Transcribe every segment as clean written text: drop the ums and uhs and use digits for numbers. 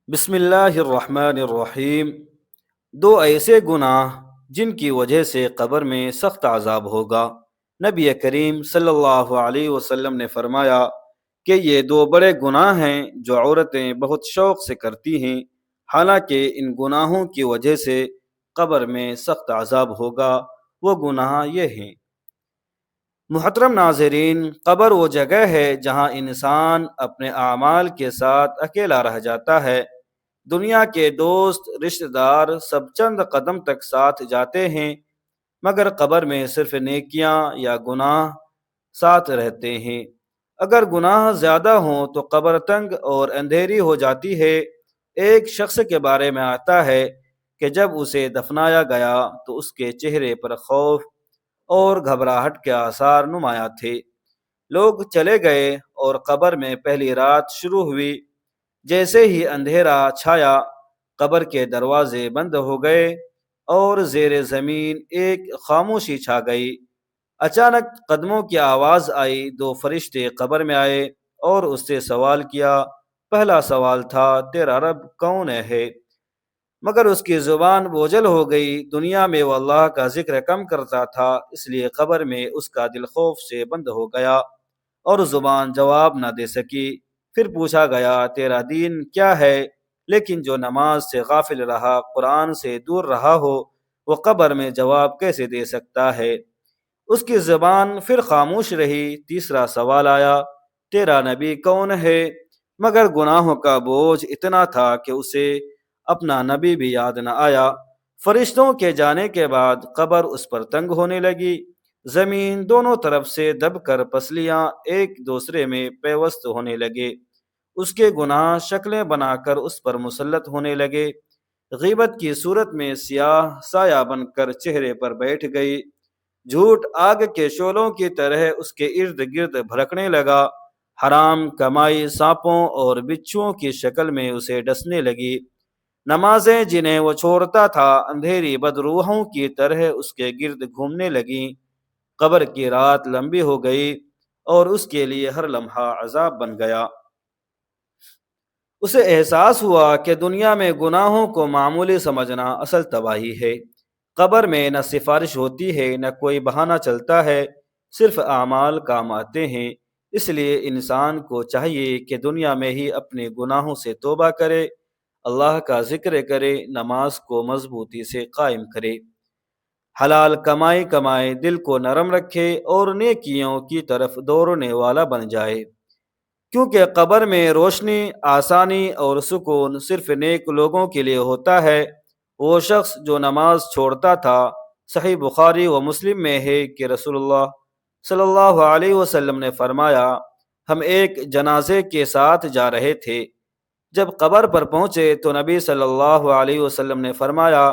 بسم اللہ الرحمن الرحیم۔ دو ایسے گناہ جن کی وجہ سے قبر میں سخت عذاب ہوگا۔ نبی کریم صلی اللہ علیہ وسلم نے فرمایا کہ یہ دو بڑے گناہ ہیں جو عورتیں بہت شوق سے کرتی ہیں، حالانکہ ان گناہوں کی وجہ سے قبر میں سخت عذاب ہوگا۔ وہ گناہ یہ ہیں۔ محترم ناظرین، قبر وہ جگہ ہے جہاں انسان اپنے اعمال کے ساتھ اکیلا رہ جاتا ہے۔ دنیا کے دوست رشتہ دار سب چند قدم تک ساتھ جاتے ہیں، مگر قبر میں صرف نیکیاں یا گناہ ساتھ رہتے ہیں۔ اگر گناہ زیادہ ہوں تو قبر تنگ اور اندھیری ہو جاتی ہے۔ ایک شخص کے بارے میں آتا ہے کہ جب اسے دفنایا گیا تو اس کے چہرے پر خوف اور گھبراہٹ کے آثار نمایاں تھے۔ لوگ چلے گئے اور قبر میں پہلی رات شروع ہوئی۔ جیسے ہی اندھیرا چھایا، قبر کے دروازے بند ہو گئے اور زیر زمین ایک خاموشی چھا گئی۔ اچانک قدموں کی آواز آئی۔ دو فرشتے قبر میں آئے اور اس سے سوال کیا۔ پہلا سوال تھا، تیرا رب کون ہے؟ مگر اس کی زبان بوجھل ہو گئی۔ دنیا میں وہ اللہ کا ذکر کم کرتا تھا، اس لیے قبر میں اس کا دل خوف سے بند ہو گیا اور زبان جواب نہ دے سکی۔ پھر پوچھا گیا، تیرا دین کیا ہے؟ لیکن جو نماز سے غافل رہا، قرآن سے دور رہا ہو، وہ قبر میں جواب کیسے دے سکتا ہے؟ اس کی زبان پھر خاموش رہی۔ تیسرا سوال آیا، تیرا نبی کون ہے؟ مگر گناہوں کا بوجھ اتنا تھا کہ اسے اپنا نبی بھی یاد نہ آیا۔ فرشتوں کے جانے کے بعد قبر اس پر تنگ ہونے لگی۔ زمین دونوں طرف سے دب کر پسلیاں ایک دوسرے میں پیوست ہونے لگے۔ اس کے گناہ شکلیں بنا کر اس پر مسلط ہونے لگے۔ غیبت کی صورت میں سیاہ سایہ بن کر چہرے پر بیٹھ گئی۔ جھوٹ آگ کے شعلوں کی طرح اس کے ارد گرد بھڑکنے لگا۔ حرام کمائی سانپوں اور بچھوؤں کی شکل میں اسے ڈسنے لگی۔ نمازیں جنہیں وہ چھوڑتا تھا اندھیری بدروحوں کی طرح اس کے گرد گھومنے لگیں۔ قبر کی رات لمبی ہو گئی اور اس کے لیے ہر لمحہ عذاب بن گیا۔ اسے احساس ہوا کہ دنیا میں گناہوں کو معمولی سمجھنا اصل تباہی ہے۔ قبر میں نہ سفارش ہوتی ہے، نہ کوئی بہانہ چلتا ہے، صرف اعمال کام آتے ہیں۔ اس لیے انسان کو چاہیے کہ دنیا میں ہی اپنے گناہوں سے توبہ کرے، اللہ کا ذکر کرے، نماز کو مضبوطی سے قائم کرے، حلال کمائی کمائے، دل کو نرم رکھے اور نیکیوں کی طرف دوڑنے والا بن جائے۔ کیونکہ قبر میں روشنی، آسانی اور سکون صرف نیک لوگوں کے لیے ہوتا ہے۔ وہ شخص جو نماز چھوڑتا تھا، صحیح بخاری و مسلم میں ہے کہ رسول اللہ صلی اللہ علیہ وسلم نے فرمایا، ہم ایک جنازے کے ساتھ جا رہے تھے۔ جب قبر پر پہنچے تو نبی صلی اللہ علیہ وسلم نے فرمایا،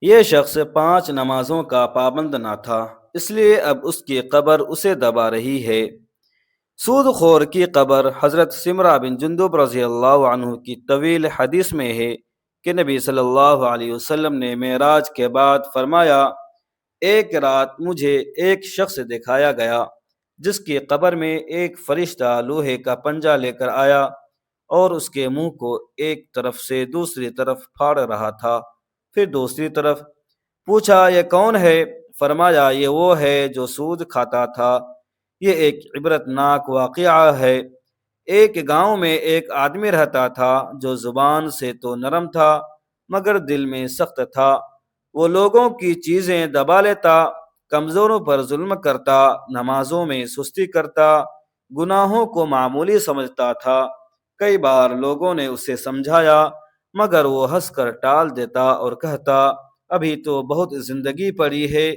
یہ شخص 5 نمازوں کا پابند نہ تھا، اس لیے اب اس کی قبر اسے دبا رہی ہے۔ سود خور کی قبر۔ حضرت سمرہ بن جندب رضی اللہ عنہ کی طویل حدیث میں ہے کہ نبی صلی اللہ علیہ وسلم نے معراج کے بعد فرمایا، ایک رات مجھے ایک شخص دکھایا گیا جس کی قبر میں ایک فرشتہ لوہے کا پنجہ لے کر آیا اور اس کے منہ کو ایک طرف سے دوسری طرف پھاڑ رہا تھا، پھر دوسری طرف۔ پوچھا، یہ کون ہے؟ فرمایا، یہ وہ ہے جو سود کھاتا تھا۔ یہ ایک عبرت ناک واقعہ ہے۔ ایک گاؤں میں ایک آدمی رہتا تھا جو زبان سے تو نرم تھا مگر دل میں سخت تھا۔ وہ لوگوں کی چیزیں دبا لیتا، کمزوروں پر ظلم کرتا، نمازوں میں سستی کرتا، گناہوں کو معمولی سمجھتا تھا۔ کئی بار لوگوں نے اسے سمجھایا مگر وہ ہنس کر ٹال دیتا اور کہتا، ابھی تو بہت زندگی پڑی ہے۔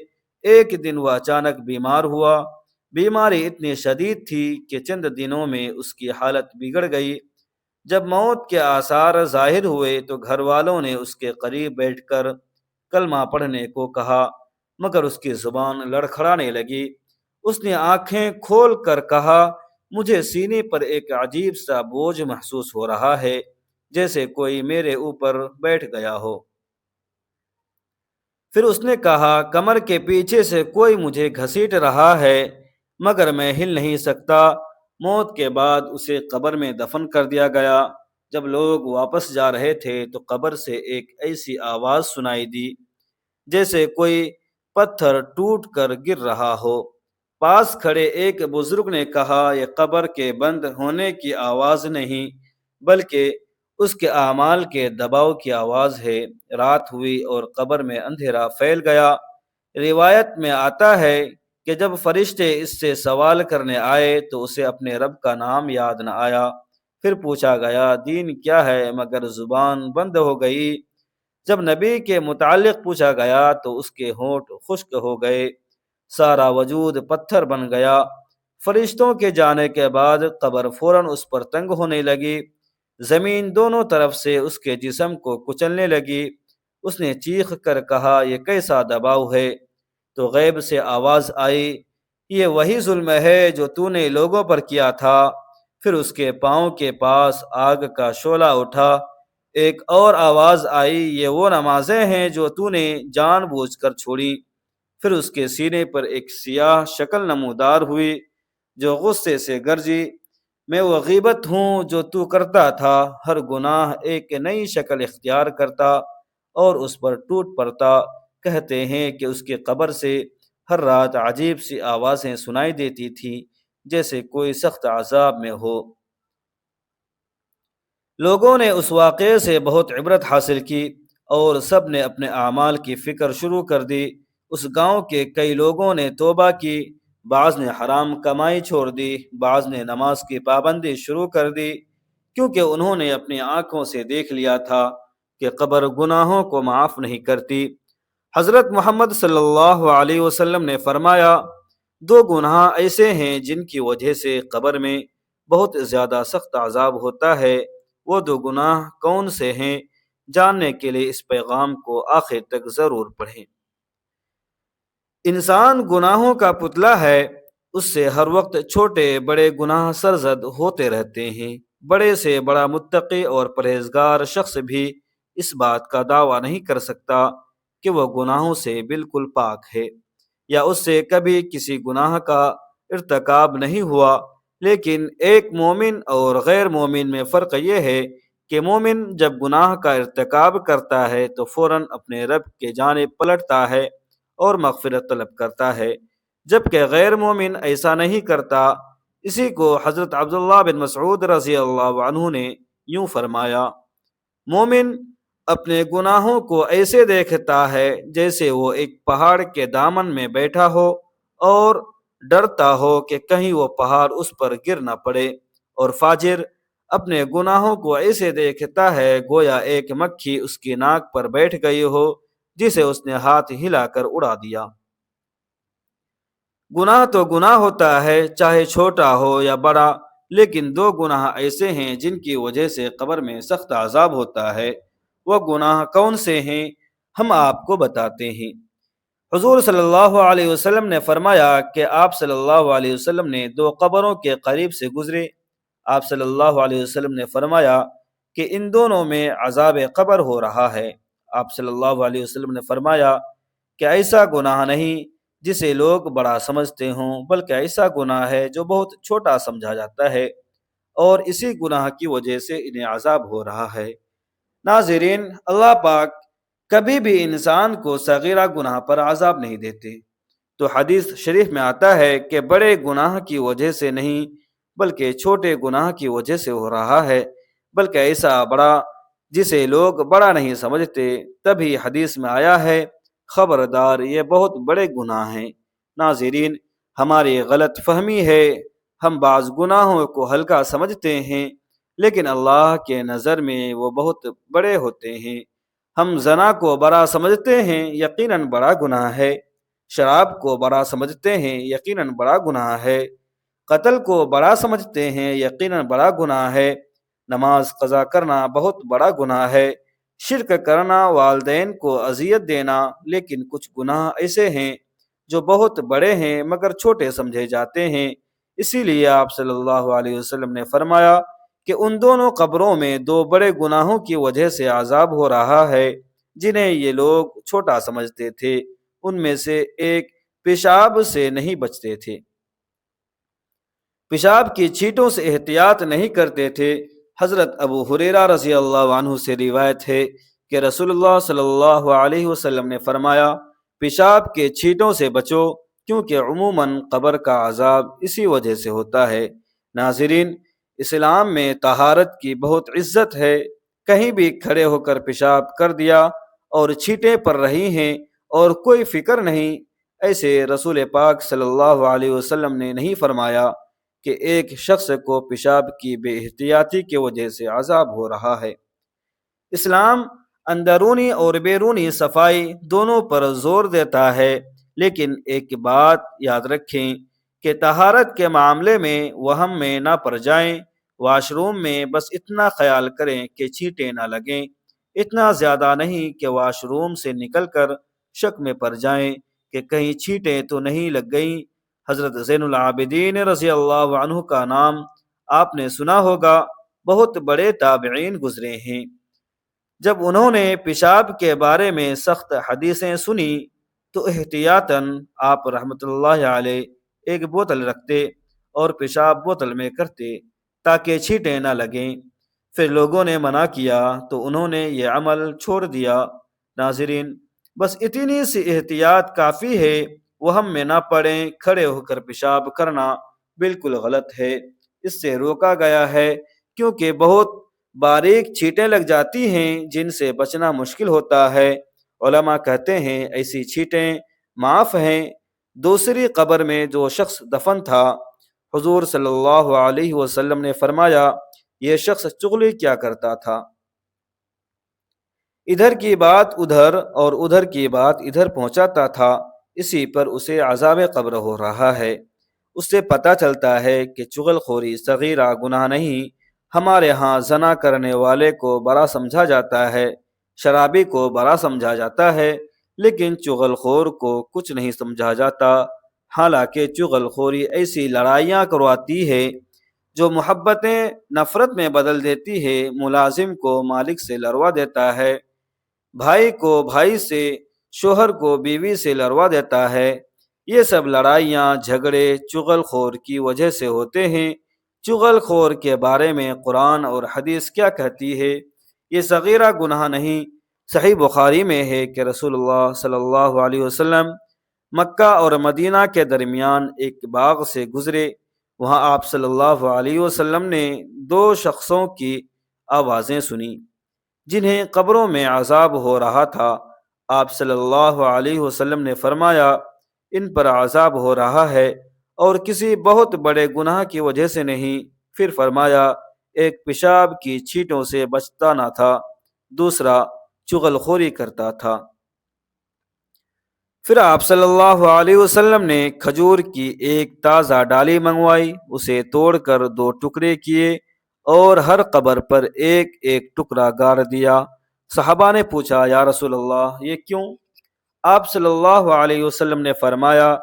ایک دن وہ اچانک بیمار ہوا۔ بیماری اتنی شدید تھی کہ چند دنوں میں اس کی حالت بگڑ گئی۔ جب موت کے آثار ظاہر ہوئے تو گھر والوں نے اس کے قریب بیٹھ کر کلمہ پڑھنے کو کہا مگر اس کی زبان لڑکھڑانے لگی۔ اس نے آنکھیں کھول کر کہا، مجھے سینے پر ایک عجیب سا بوجھ محسوس ہو رہا ہے، جیسے کوئی میرے اوپر بیٹھ گیا ہو۔ پھر اس نے کہا، کمر کے پیچھے سے کوئی مجھے گھسیٹ رہا ہے مگر میں ہل نہیں سکتا۔ موت کے بعد اسے قبر میں دفن کر دیا گیا۔ جب لوگ واپس جا رہے تھے تو قبر سے ایک ایسی آواز سنائی دی جیسے کوئی پتھر ٹوٹ کر گر رہا ہو۔ پاس کھڑے ایک بزرگ نے کہا، یہ قبر کے بند ہونے کی آواز نہیں بلکہ اس کے اعمال کے دباؤ کی آواز ہے۔ رات ہوئی اور قبر میں اندھیرا پھیل گیا۔ روایت میں آتا ہے کہ جب فرشتے اس سے سوال کرنے آئے تو اسے اپنے رب کا نام یاد نہ آیا۔ پھر پوچھا گیا، دین کیا ہے؟ مگر زبان بند ہو گئی۔ جب نبی کے متعلق پوچھا گیا تو اس کے ہونٹ خشک ہو گئے، سارا وجود پتھر بن گیا۔ فرشتوں کے جانے کے بعد قبر فوراً اس پر تنگ ہونے لگی، زمین دونوں طرف سے اس کے جسم کو کچلنے لگی۔ اس نے چیخ کر کہا، یہ کیسا دباؤ ہے؟ تو غیب سے آواز آئی، یہ وہی ظلم ہے جو تو نے لوگوں پر کیا تھا۔ پھر اس کے پاؤں کے پاس آگ کا شعلہ اٹھا۔ ایک اور آواز آئی، یہ وہ نمازیں ہیں جو تو نے جان بوجھ کر چھوڑی۔ پھر اس کے سینے پر ایک سیاہ شکل نمودار ہوئی جو غصے سے گرجی، میں وہ غیبت ہوں جو تو کرتا تھا۔ ہر گناہ ایک نئی شکل اختیار کرتا اور اس پر ٹوٹ پڑتا۔ کہتے ہیں کہ اس کی قبر سے ہر رات عجیب سی آوازیں سنائی دیتی تھیں جیسے کوئی سخت عذاب میں ہو۔ لوگوں نے اس واقعے سے بہت عبرت حاصل کی اور سب نے اپنے اعمال کی فکر شروع کر دی۔ اس گاؤں کے کئی لوگوں نے توبہ کی، بعض نے حرام کمائی چھوڑ دی، بعض نے نماز کی پابندی شروع کر دی، کیونکہ انہوں نے اپنی آنکھوں سے دیکھ لیا تھا کہ قبر گناہوں کو معاف نہیں کرتی۔ حضرت محمد صلی اللہ علیہ وسلم نے فرمایا، دو گناہ ایسے ہیں جن کی وجہ سے قبر میں بہت زیادہ سخت عذاب ہوتا ہے۔ وہ دو گناہ کون سے ہیں؟ جاننے کے لیے اس پیغام کو آخر تک ضرور پڑھیں۔ انسان گناہوں کا پتلا ہے، اس سے ہر وقت چھوٹے بڑے گناہ سرزد ہوتے رہتے ہیں۔ بڑے سے بڑا متقی اور پرہیزگار شخص بھی اس بات کا دعویٰ نہیں کر سکتا کہ وہ گناہوں سے بالکل پاک ہے یا اس سے کبھی کسی گناہ کا ارتکاب نہیں ہوا۔ لیکن ایک مومن اور غیر مومن میں فرق یہ ہے کہ مومن جب گناہ کا ارتکاب کرتا ہے تو فوراً اپنے رب کے جانب پلٹتا ہے اور مغفرت طلب کرتا ہے، جبکہ غیر مومن ایسا نہیں کرتا۔ اسی کو حضرت عبداللہ بن مسعود رضی اللہ عنہ نے یوں فرمایا، مومن اپنے گناہوں کو ایسے دیکھتا ہے جیسے وہ ایک پہاڑ کے دامن میں بیٹھا ہو اور ڈرتا ہو کہ کہیں وہ پہاڑ اس پر گر نہ پڑے، اور فاجر اپنے گناہوں کو ایسے دیکھتا ہے گویا ایک مکھی اس کی ناک پر بیٹھ گئی ہو جسے اس نے ہاتھ ہلا کر اڑا دیا۔ گناہ تو گناہ ہوتا ہے، چاہے چھوٹا ہو یا بڑا، لیکن دو گناہ ایسے ہیں جن کی وجہ سے قبر میں سخت عذاب ہوتا ہے۔ وہ گناہ کون سے ہیں؟ ہم آپ کو بتاتے ہیں۔ حضور صلی اللہ علیہ وسلم نے فرمایا کہ آپ صلی اللہ علیہ وسلم نے دو قبروں کے قریب سے گزرے۔ آپ صلی اللہ علیہ وسلم نے فرمایا کہ ان دونوں میں عذاب قبر ہو رہا ہے۔ آپ صلی اللہ علیہ وسلم نے فرمایا کہ ایسا گناہ نہیں جسے لوگ بڑا سمجھتے ہوں، بلکہ ایسا گناہ ہے جو بہت چھوٹا سمجھا جاتا ہے، اور اسی گناہ کی وجہ سے انہیں عذاب ہو رہا ہے۔ ناظرین، اللہ پاک کبھی بھی انسان کو صغیرہ گناہ پر عذاب نہیں دیتے۔ تو حدیث شریف میں آتا ہے کہ بڑے گناہ کی وجہ سے نہیں بلکہ چھوٹے گناہ کی وجہ سے ہو رہا ہے، بلکہ ایسا بڑا جسے لوگ بڑا نہیں سمجھتے۔ تبھی حدیث میں آیا ہے، خبردار یہ بہت بڑے گناہ ہیں۔ ناظرین، ہماری غلط فہمی ہے، ہم بعض گناہوں کو ہلکا سمجھتے ہیں لیکن اللہ کے نظر میں وہ بہت بڑے ہوتے ہیں۔ ہم زنا کو بڑا سمجھتے ہیں، یقیناً بڑا گناہ ہے۔ شراب کو بڑا سمجھتے ہیں، یقیناً بڑا گناہ ہے۔ قتل کو بڑا سمجھتے ہیں، یقیناً بڑا گناہ ہے۔ نماز قضا کرنا بہت بڑا گناہ ہے۔ شرک کرنا، والدین کو اذیت دینا، لیکن کچھ گناہ ایسے ہیں جو بہت بڑے ہیں مگر چھوٹے سمجھے جاتے ہیں۔ اسی لیے آپ صلی اللہ علیہ وسلم نے فرمایا کہ ان دونوں قبروں میں دو بڑے گناہوں کی وجہ سے عذاب ہو رہا ہے جنہیں یہ لوگ چھوٹا سمجھتے تھے۔ ان میں سے ایک پیشاب سے نہیں بچتے تھے، پیشاب کی چھینٹوں سے احتیاط نہیں کرتے تھے۔ حضرت ابو ہریرہ رضی اللہ عنہ سے روایت ہے کہ رسول اللہ صلی اللہ علیہ وسلم نے فرمایا، پیشاب کے چھینٹوں سے بچو، کیونکہ عموماً قبر کا عذاب اسی وجہ سے ہوتا ہے۔ ناظرین، اسلام میں طہارت کی بہت عزت ہے۔ کہیں بھی کھڑے ہو کر پیشاب کر دیا اور چھینٹیں پڑ رہی ہیں اور کوئی فکر نہیں، ایسے رسول پاک صلی اللہ علیہ وسلم نے نہیں فرمایا کہ ایک شخص کو پیشاب کی بے احتیاطی کی وجہ سے عذاب ہو رہا ہے۔ اسلام اندرونی اور بیرونی صفائی دونوں پر زور دیتا ہے، لیکن ایک بات یاد رکھیں کہ طہارت کے معاملے میں وہم میں نہ پڑ جائیں۔ واش روم میں بس اتنا خیال کریں کہ چھینٹیں نہ لگیں، اتنا زیادہ نہیں کہ واش روم سے نکل کر شک میں پڑ جائیں کہ کہیں چھینٹیں تو نہیں لگ گئیں۔ حضرت زین العابدین رضی اللہ عنہ کا نام آپ نے سنا ہوگا، بہت بڑے تابعین گزرے ہیں۔ جب انہوں نے پیشاب کے بارے میں سخت حدیثیں سنی تو احتیاطاً آپ رحمۃ اللہ علیہ ایک بوتل رکھتے اور پیشاب بوتل میں کرتے تاکہ چھینٹیں نہ لگیں۔ پھر لوگوں نے منع کیا تو انہوں نے یہ عمل چھوڑ دیا۔ ناظرین، بس اتنی سی احتیاط کافی ہے، وہ ہم میں نہ پڑیں۔ کھڑے ہو کر پیشاب کرنا بالکل غلط ہے، اس سے روکا گیا ہے، کیونکہ بہت باریک چھینٹیں لگ جاتی ہیں جن سے بچنا مشکل ہوتا ہے۔ علماء کہتے ہیں ایسی چھینٹیں معاف ہیں۔ دوسری قبر میں جو شخص دفن تھا، حضور صلی اللہ علیہ وسلم نے فرمایا، یہ شخص چغلی کیا کرتا تھا، ادھر کی بات ادھر اور ادھر کی بات ادھر پہنچاتا تھا، اسی پر اسے عذاب قبر ہو رہا ہے۔ اس سے پتہ چلتا ہے کہ چغل خوری صغیرہ گناہ نہیں۔ ہمارے ہاں زنا کرنے والے کو بڑا سمجھا جاتا ہے، شرابی کو بڑا سمجھا جاتا ہے، لیکن چغل خور کو کچھ نہیں سمجھا جاتا۔ حالانکہ چغل خوری ایسی لڑائیاں کرواتی ہے جو محبتیں نفرت میں بدل دیتی ہے، ملازم کو مالک سے لڑوا دیتا ہے، بھائی کو بھائی سے، شوہر کو بیوی سے لڑوا دیتا ہے۔ یہ سب لڑائیاں جھگڑے چغل خور کی وجہ سے ہوتے ہیں۔ چغل خور کے بارے میں قرآن اور حدیث کیا کہتی ہے؟ یہ صغیرہ گناہ نہیں۔ صحیح بخاری میں ہے کہ رسول اللہ صلی اللہ علیہ وسلم مکہ اور مدینہ کے درمیان ایک باغ سے گزرے۔ وہاں آپ صلی اللہ علیہ وسلم نے دو شخصوں کی آوازیں سنی جنہیں قبروں میں عذاب ہو رہا تھا۔ آپ صلی اللہ علیہ وسلم نے فرمایا، ان پر عذاب ہو رہا ہے اور کسی بہت بڑے گناہ کی وجہ سے نہیں۔ پھر فرمایا، ایک پیشاب کی چھینٹوں سے بچتا نہ تھا، دوسرا چغل خوری کرتا تھا۔ پھر آپ صلی اللہ علیہ وسلم نے کھجور کی ایک تازہ ڈالی منگوائی، اسے توڑ کر دو ٹکڑے کیے اور ہر قبر پر ایک ایک ٹکڑا گاڑ دیا۔ صحابہ نے پوچھا، یا رسول اللہ، یہ کیوں؟ آپ صلی اللہ علیہ وسلم نے فرمایا،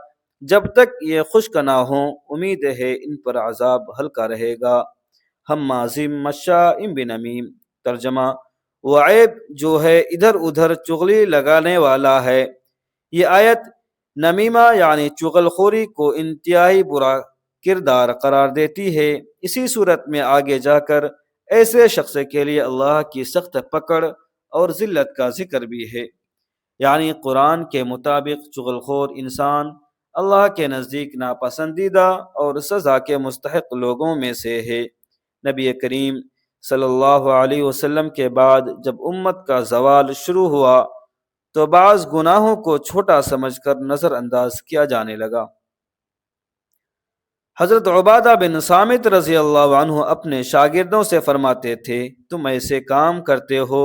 جب تک یہ خشک نہ ہوں امید ہے ان پر عذاب ہلکا رہے گا۔ ہمازم مشاء بنمیم۔ ترجمہ، وہ عیب جو ہے ادھر ادھر چغلی لگانے والا ہے۔ یہ آیت نمیمہ یعنی چغل خوری کو انتہائی برا کردار قرار دیتی ہے۔ اسی صورت میں آگے جا کر ایسے شخص کے لیے اللہ کی سخت پکڑ اور ذلت کا ذکر بھی ہے۔ یعنی قرآن کے مطابق چغل خور انسان اللہ کے نزدیک ناپسندیدہ اور سزا کے مستحق لوگوں میں سے ہے۔ نبی کریم صلی اللہ علیہ وسلم کے بعد جب امت کا زوال شروع ہوا تو بعض گناہوں کو چھوٹا سمجھ کر نظر انداز کیا جانے لگا۔ حضرت عبادہ بن صامت رضی اللہ عنہ اپنے شاگردوں سے فرماتے تھے، تم ایسے کام کرتے ہو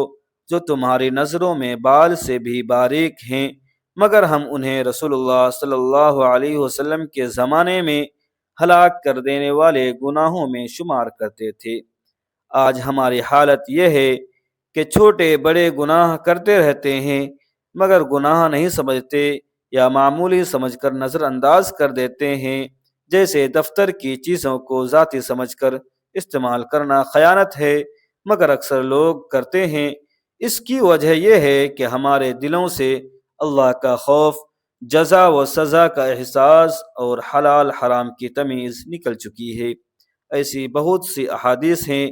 جو تمہاری نظروں میں بال سے بھی باریک ہیں، مگر ہم انہیں رسول اللہ صلی اللہ علیہ وسلم کے زمانے میں ہلاک کر دینے والے گناہوں میں شمار کرتے تھے۔ آج ہماری حالت یہ ہے کہ چھوٹے بڑے گناہ کرتے رہتے ہیں، مگر گناہ نہیں سمجھتے یا معمولی سمجھ کر نظر انداز کر دیتے ہیں۔ جیسے دفتر کی چیزوں کو ذاتی سمجھ کر استعمال کرنا خیانت ہے، مگر اکثر لوگ کرتے ہیں۔ اس کی وجہ یہ ہے کہ ہمارے دلوں سے اللہ کا خوف، جزا و سزا کا احساس اور حلال حرام کی تمیز نکل چکی ہے۔ ایسی بہت سی احادیث ہیں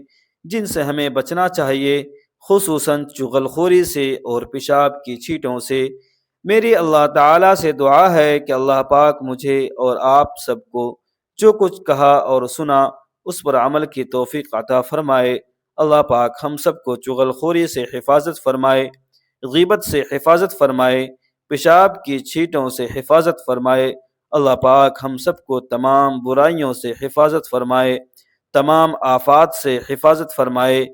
جن سے ہمیں بچنا چاہیے، خصوصاً چغلخوری سے اور پیشاب کی چھینٹوں سے۔ میری اللہ تعالیٰ سے دعا ہے کہ اللہ پاک مجھے اور آپ سب کو جو کچھ کہا اور سنا اس پر عمل کی توفیق عطا فرمائے۔ اللہ پاک ہم سب کو چغلخوری سے حفاظت فرمائے، غیبت سے حفاظت فرمائے، پیشاب کی چھینٹوں سے حفاظت فرمائے۔ اللہ پاک ہم سب کو تمام برائیوں سے حفاظت فرمائے، تمام آفات سے حفاظت فرمائے،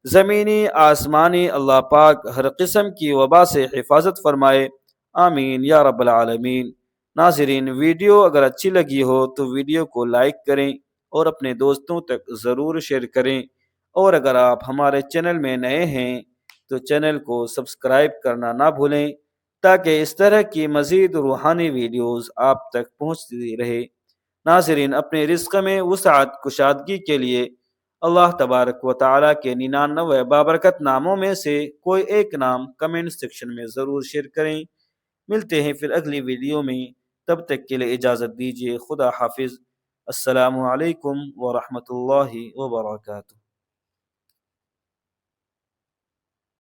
زمینی آسمانی اللہ پاک ہر قسم کی وبا سے حفاظت فرمائے، آمین یا رب العالمین۔ ناظرین، ویڈیو اگر اچھی لگی ہو تو ویڈیو کو لائک کریں اور اپنے دوستوں تک ضرور شیئر کریں، اور اگر آپ ہمارے چینل میں نئے ہیں تو چینل کو سبسکرائب کرنا نہ بھولیں تاکہ اس طرح کی مزید روحانی ویڈیوز آپ تک پہنچتی رہے۔ ناظرین، اپنے رزق میں وسعت کشادگی کے لیے اللہ تبارک و تعالیٰ کے 99 بابرکت ناموں میں سے کوئی ایک نام کمنٹ سیکشن میں ضرور شیئر کریں۔ ملتے ہیں پھر اگلی ویڈیو میں، تب تک کے لیے اجازت دیجیے۔ خدا حافظ۔ السلام علیکم ورحمۃ اللہ وبرکاتہ۔